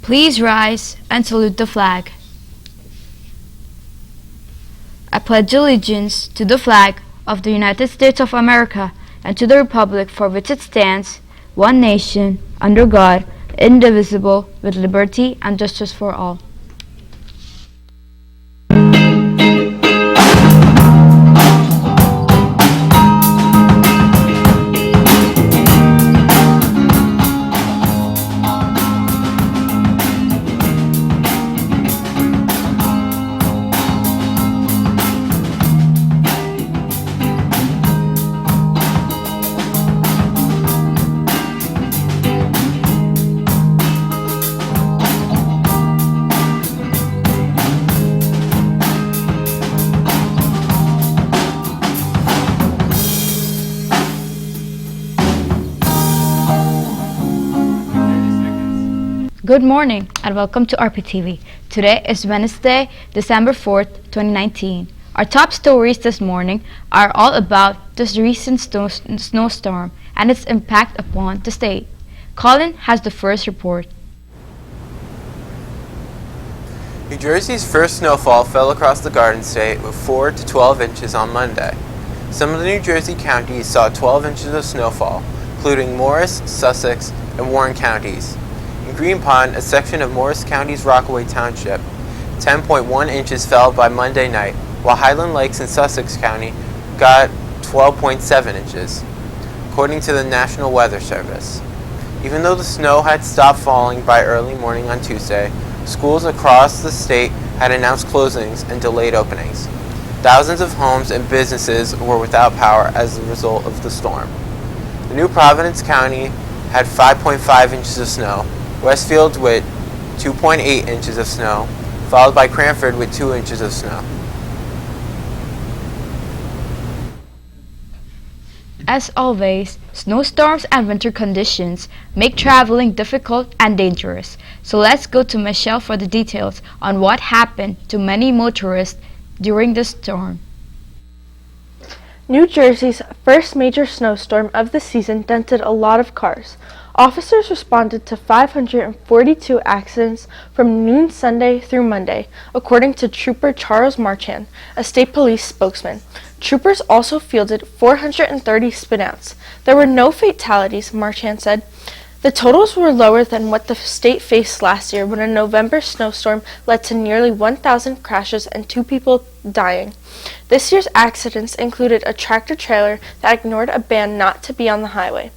Please rise and salute the flag. I pledge allegiance to the flag of the United States of America and to the republic for which it stands, one nation, under God, indivisible, with liberty and justice for all. Good morning and welcome to RPtv. Today is Wednesday, December 4th, 2019. Our top stories this morning are all about this recent snowstorm and its impact upon the state. Colin has the first report. New Jersey's first snowfall fell across the Garden State with 4 to 12 inches on Monday. Some of the New Jersey counties saw 12 inches of snowfall, including Morris, Sussex, and Warren counties. In Green Pond, a section of Morris County's Rockaway Township, 10.1 inches fell by Monday night, while Highland Lakes in Sussex County got 12.7 inches, according to the National Weather Service. Even though the snow had stopped falling by early morning on Tuesday, schools across the state had announced closings and delayed openings. Thousands of homes and businesses were without power as a result of the storm. The New Providence County had 5.5 inches of snow, Westfield with 2.8 inches of snow, followed by Cranford with 2 inches of snow. As always, snowstorms and winter conditions make traveling difficult and dangerous. So let's go to Michelle for the details on what happened to many motorists during the storm. New Jersey's first major snowstorm of the season dented a lot of cars. Officers responded to 542 accidents from noon Sunday through Monday, according to Trooper Charles Marchand, a state police spokesman. Troopers also fielded 430 spinouts. There were no fatalities, Marchand said. The totals were lower than what the state faced last year when a November snowstorm led to nearly 1,000 crashes and 2 people dying. This year's accidents included a tractor-trailer that ignored a ban not to be on the highway.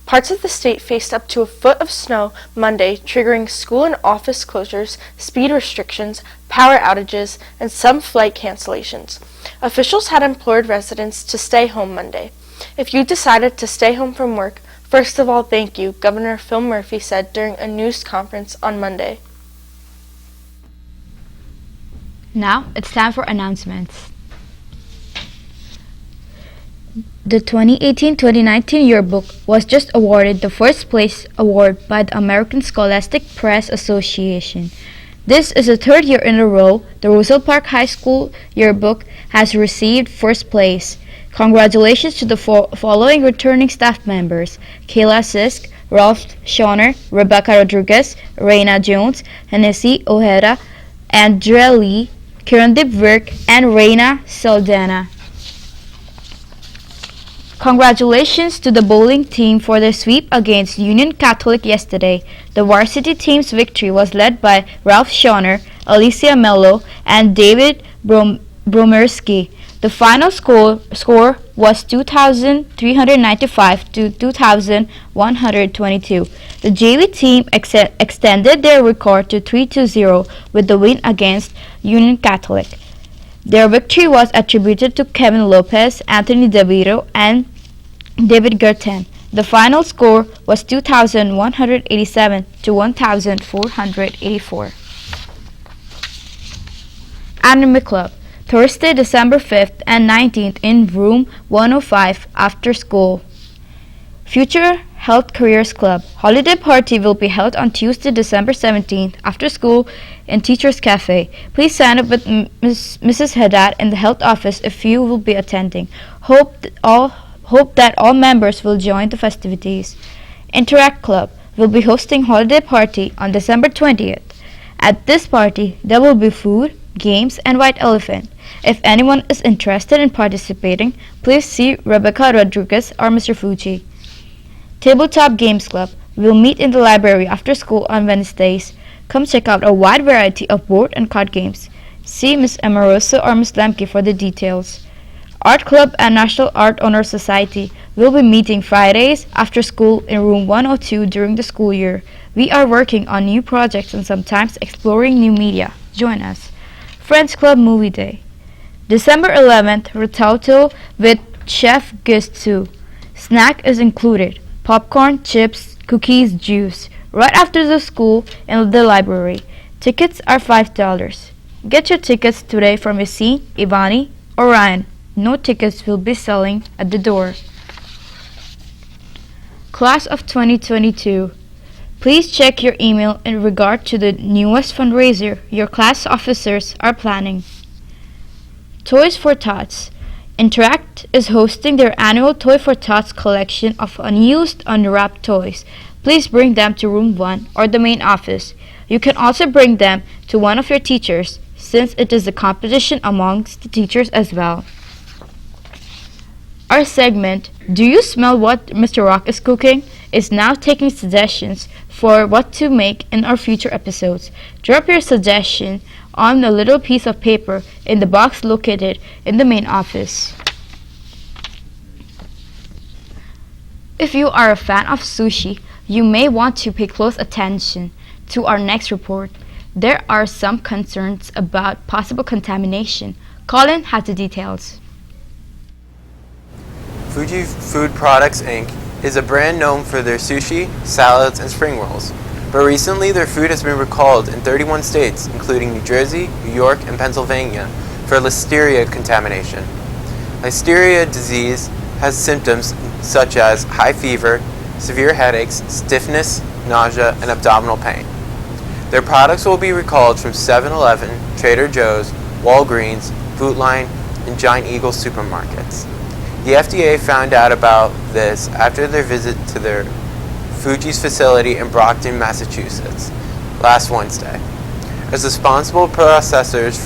Parts of the state faced up to a foot of snow Monday, triggering school and office closures, speed restrictions, power outages, and some flight cancellations. Officials had implored residents to stay home Monday. If you decided to stay home from work, first of all, thank you, Governor Phil Murphy said during a news conference on Monday. Now it's time for announcements. The 2018-2019 yearbook was just awarded the first place award by the American Scholastic Press Association. This is the third year in a row the Roselle Park High School yearbook has received first place. Congratulations to the following returning staff members: Kayla Sisk, Ralph Schoner, Rebecca Rodriguez, Reina Jones, Hennessy Ojeda, Andrea Lee, Kirandip Virk, and Reina Saldana. Congratulations to the bowling team for their sweep against Union Catholic yesterday. The varsity team's victory was led by Ralph Schoner, Alicia Mello, and David Bromerski. The final score was 2,395 to 2,122. The JV team extended their record to 3-0 with the win against Union Catholic. Their victory was attributed to Kevin Lopez, Anthony DeVito, and David Gerten. The final score was 2,187 to 1,484. Anime Club, Thursday, December 5th and 19th in room 105 after school. Future Health Careers Club, holiday party will be held on Tuesday, December 17th after school in Teachers Cafe. Please sign up with Mrs. Haddad in the health office if you will be attending. Hope that all members will join the festivities. Interact Club, will be hosting holiday party on December 20th. At this party, there will be food, games, and white elephant. If anyone is interested in participating, please see Rebecca Rodriguez or Mr. Fuji. Tabletop Games Club will meet in the library after school on Wednesdays. Come check out a wide variety of board and card games. See Ms. Amoroso or Ms. Lemke for the details. Art Club and National Art Honor Society will be meeting Fridays after school in room 102 during the school year. We are working on new projects and sometimes exploring new media. Join us. Friends Club Movie Day. December 11th, Rototo with Chef Gustu. Snack is included. Popcorn, chips, cookies, juice. Right after the school in the library. Tickets are $5. Get your tickets today from Yassine, Ivani, or Ryan. No tickets will be selling at the door. Class of 2022. Please check your email in regard to the newest fundraiser your class officers are planning. Toys for Tots. Interact is hosting their annual Toy for Tots collection of unused, unwrapped toys. Please bring them to room 1 or the main office. You can also bring them to one of your teachers, since it is a competition amongst the teachers as well. Our segment, Do You Smell What Mr. Rock is Cooking?, is now taking suggestions for what to make in our future episodes. Drop your suggestion on a little piece of paper in the box located in the main office. If you are a fan of sushi, you may want to pay close attention to our next report. There are some concerns about possible contamination. Colin has the details. Fuji Food Products Inc. is a brand known for their sushi, salads, and spring rolls. But recently their food has been recalled in 31 states, including New Jersey, New York, and Pennsylvania, for listeria contamination. Listeria disease has symptoms such as high fever, severe headaches, stiffness, nausea, and abdominal pain. Their products will be recalled from 7-Eleven, Trader Joe's, Walgreens, Food Line, and Giant Eagle supermarkets. The FDA found out about this after their visit to their Fuji's facility in Brockton, Massachusetts, last Wednesday. As responsible processors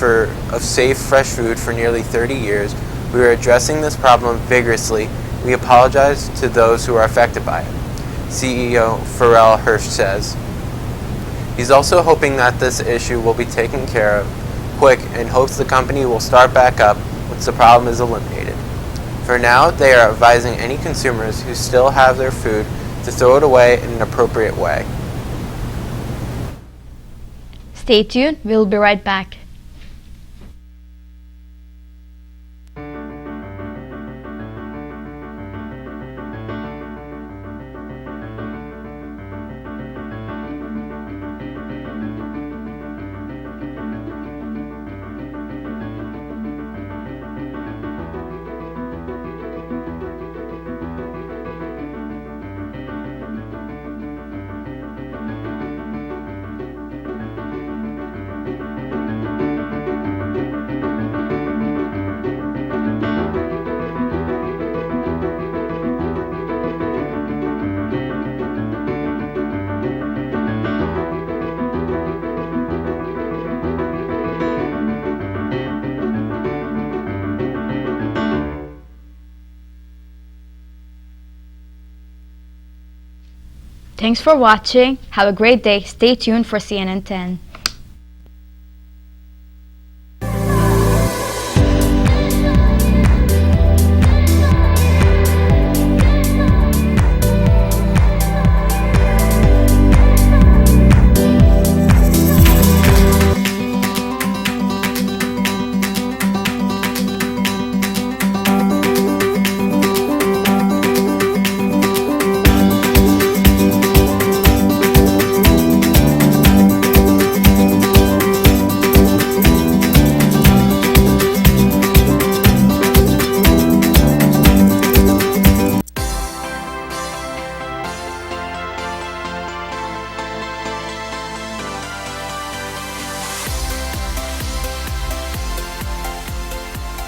of safe, fresh food for nearly 30 years, we are addressing this problem vigorously. We apologize to those who are affected by it, CEO Pharrell Hirsch says. He's also hoping that this issue will be taken care of quick and hopes the company will start back up once the problem is eliminated. For now, they are advising any consumers who still have their food to throw it away in an appropriate way. Stay tuned, we'll be right back. Thanks for watching. Have a great day. Stay tuned for CNN 10.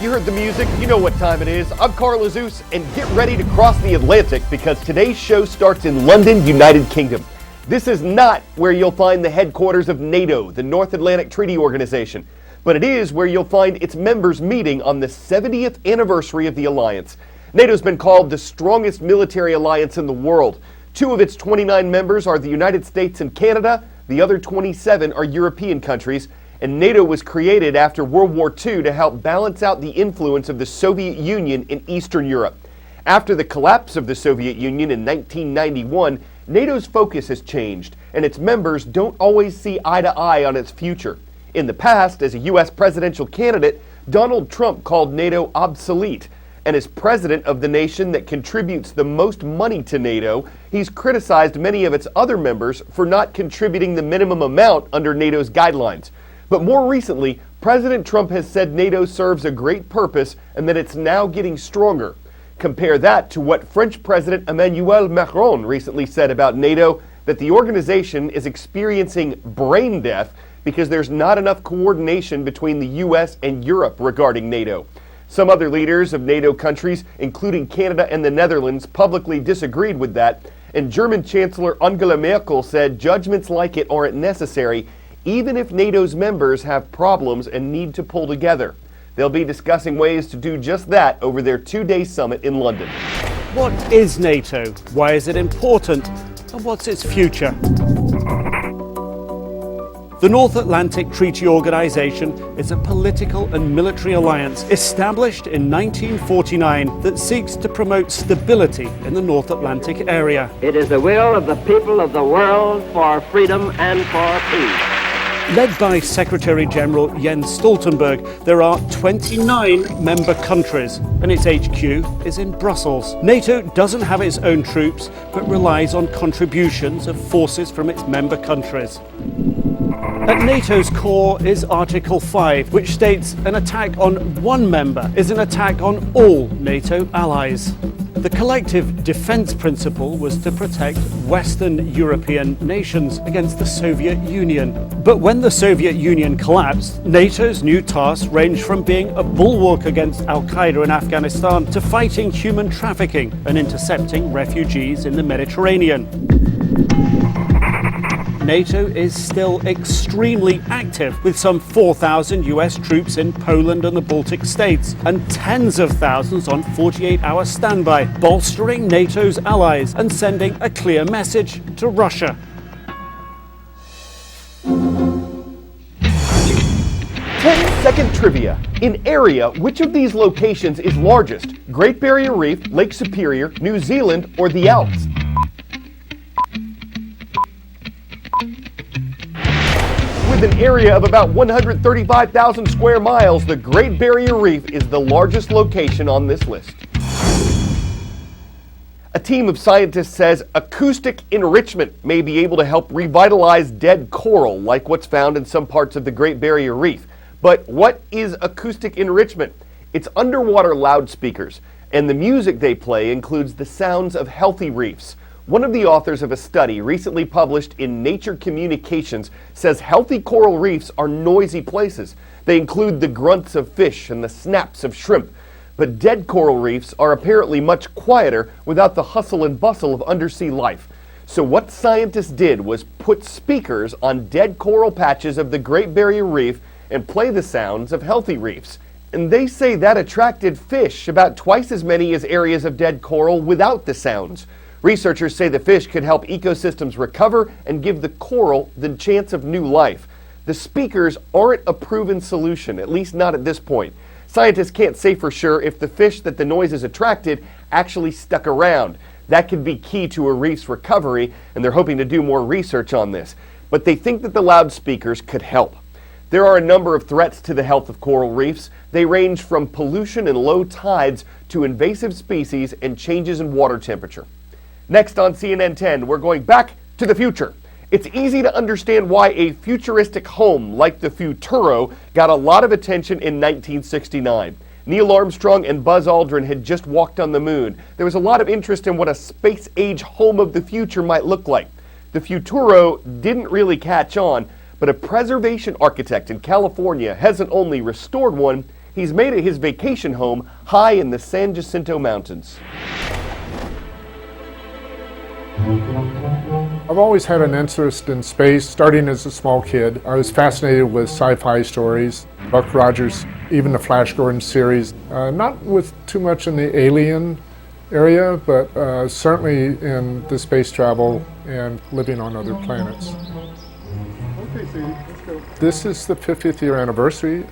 You heard the music, you know what time it is. I'm Carl Zeus, and get ready to cross the Atlantic because today's show starts in London, United Kingdom. This is not where you'll find the headquarters of NATO, the North Atlantic Treaty Organization, but it is where you'll find its members meeting on the 70th anniversary of the alliance. NATO's been called the strongest military alliance in the world. 2 of its 29 members are the United States and Canada. The other 27 are European countries. And NATO was created after World War II to help balance out the influence of the Soviet Union in Eastern Europe. After the collapse of the Soviet Union in 1991, NATO's focus has changed, and its members don't always see eye to eye on its future. In the past, as a U.S. presidential candidate, Donald Trump called NATO obsolete. And as president of the nation that contributes the most money to NATO, he's criticized many of its other members for not contributing the minimum amount under NATO's guidelines. But more recently, President Trump has said NATO serves a great purpose and that it's now getting stronger. Compare that to what French President Emmanuel Macron recently said about NATO, that the organization is experiencing brain death because there's not enough coordination between the U.S. and Europe regarding NATO. Some other leaders of NATO countries, including Canada and the Netherlands, publicly disagreed with that, and German Chancellor Angela Merkel said judgments like it aren't necessary, even if NATO's members have problems and need to pull together. They'll be discussing ways to do just that over their 2-day summit in London. What is NATO? Why is it important? And what's its future? The North Atlantic Treaty Organization is a political and military alliance established in 1949 that seeks to promote stability in the North Atlantic area. It is the will of the people of the world for freedom and for peace. Led by Secretary General Jens Stoltenberg, there are 29 member countries, and its HQ is in Brussels. NATO doesn't have its own troops, but relies on contributions of forces from its member countries. At NATO's core is Article 5, which states an attack on one member is an attack on all NATO allies. The collective defense principle was to protect Western European nations against the Soviet Union. But when the Soviet Union collapsed, NATO's new tasks ranged from being a bulwark against Al-Qaeda in Afghanistan to fighting human trafficking and intercepting refugees in the Mediterranean. NATO is still extremely active, with some 4,000 US troops in Poland and the Baltic states, and tens of thousands on 48-hour standby, bolstering NATO's allies and sending a clear message to Russia. 10-second trivia. In area, which of these locations is largest? Great Barrier Reef, Lake Superior, New Zealand, or the Alps? With an area of about 135,000 square miles, the Great Barrier Reef is the largest location on this list. A team of scientists says acoustic enrichment may be able to help revitalize dead coral, like what's found in some parts of the Great Barrier Reef. But what is acoustic enrichment? It's underwater loudspeakers, and the music they play includes the sounds of healthy reefs. One of the authors of a study recently published in Nature Communications says healthy coral reefs are noisy places. They include the grunts of fish and the snaps of shrimp. But dead coral reefs are apparently much quieter without the hustle and bustle of undersea life. So what scientists did was put speakers on dead coral patches of the Great Barrier Reef and play the sounds of healthy reefs. And they say that attracted fish, about twice as many as areas of dead coral without the sounds. Researchers say the fish could help ecosystems recover and give the coral the chance of new life. The speakers aren't a proven solution, at least not at this point. Scientists can't say for sure if the fish that the noises attracted actually stuck around. That could be key to a reef's recovery, and they're hoping to do more research on this. But they think that the loudspeakers could help. There are a number of threats to the health of coral reefs. They range from pollution and low tides to invasive species and changes in water temperature. Next on CNN 10, we're going back to the future. It's easy to understand why a futuristic home like the Futuro got a lot of attention in 1969. Neil Armstrong and Buzz Aldrin had just walked on the moon. There was a lot of interest in what a space-age home of the future might look like. The Futuro didn't really catch on, but a preservation architect in California hasn't only restored one, he's made it his vacation home high in the San Jacinto Mountains. A I've always had an interest in space, starting as a small kid. I was fascinated with sci-fi stories, Buck Rogers, even the Flash Gordon series. Not with too much in the alien area, but certainly in the space travel and living on other planets. Okay, Sadie, let's go. This is the 50th year anniversary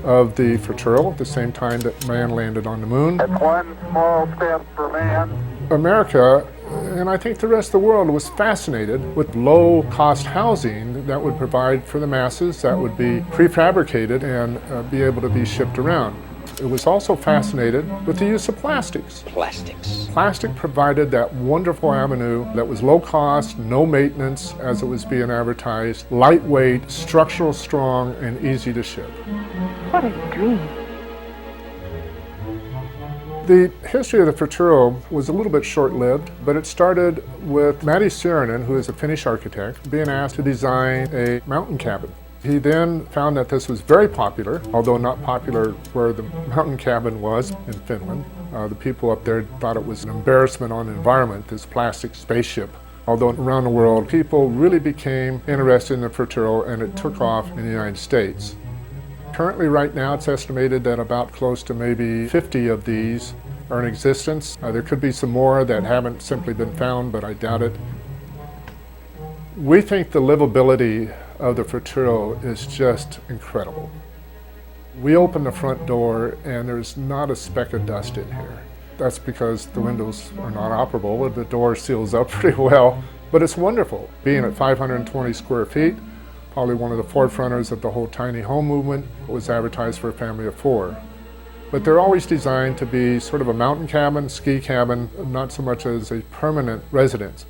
of the Futuro, the same time that man landed on the moon. That's one small step for man. America, and I think the rest of the world, was fascinated with low-cost housing that would provide for the masses, that would be prefabricated and be able to be shipped around. It was also fascinated with the use of plastics. Plastic provided that wonderful avenue that was low cost, no maintenance as it was being advertised, lightweight, structural strong, and easy to ship. What a dream. The history of the Futuro was a little bit short-lived, but it started with Matti Saarinen, who is a Finnish architect, being asked to design a mountain cabin. He then found that this was very popular, although not popular where the mountain cabin was in Finland. The people up there thought it was an embarrassment on the environment, this plastic spaceship. Although around the world, people really became interested in the Futuro, and it took off in the United States. Currently, right now, it's estimated that about close to maybe 50 of these are in existence. There could be some more that haven't simply been found, but I doubt it. We think the livability of the Futuro is just incredible. We open the front door and there's not a speck of dust in here. That's because the windows are not operable and the door seals up pretty well, but it's wonderful. Being at 520 square feet, probably one of the forefronters of the whole tiny home movement, was advertised for a family of 4. But they're always designed to be sort of a mountain cabin, ski cabin, not so much as a permanent residence.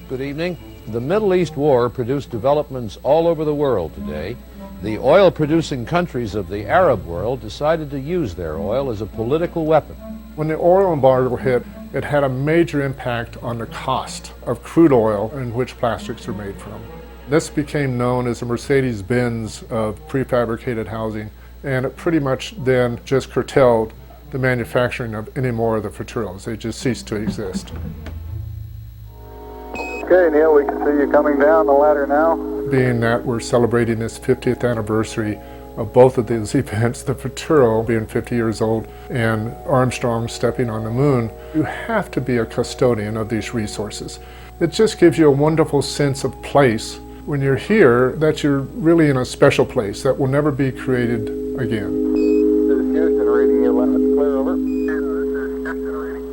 Good evening. The Middle East War produced developments all over the world today. The oil-producing countries of the Arab world decided to use their oil as a political weapon. When the oil embargo hit, it had a major impact on the cost of crude oil in which plastics are made from. This became known as the Mercedes-Benz of prefabricated housing, and it pretty much then just curtailed the manufacturing of any more of the Futuros. They just ceased to exist. Okay, Neil, we can see you coming down the ladder now. Being that we're celebrating this 50th anniversary of both of these events, the Futuro being 50 years old and Armstrong stepping on the moon, you have to be a custodian of these resources. It just gives you a wonderful sense of place when you're here, that you're really in a special place that will never be created again. This is Houston reading you loud and clear, over. This is Houston reading.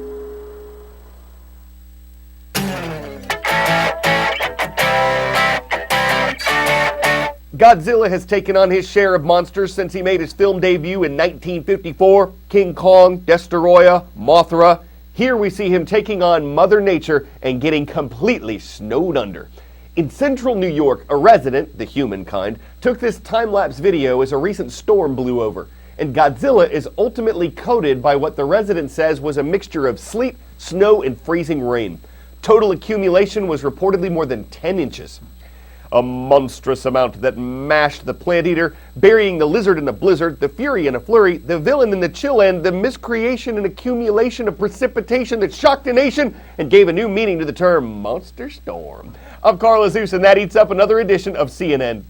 Godzilla has taken on his share of monsters since he made his film debut in 1954. King Kong, Destoroyah, Mothra. Here we see him taking on Mother Nature and getting completely snowed under. In central New York, a resident, the humankind, took this time-lapse video as a recent storm blew over. And Godzilla is ultimately coated by what the resident says was a mixture of sleet, snow, and freezing rain. Total accumulation was reportedly more than 10 inches. A monstrous amount that mashed the plant eater, burying the lizard in a blizzard, the fury in a flurry, the villain in the chill end, the miscreation and accumulation of precipitation that shocked a nation and gave a new meaning to the term monster storm. I'm Carl Azus, and that eats up another edition of CNN.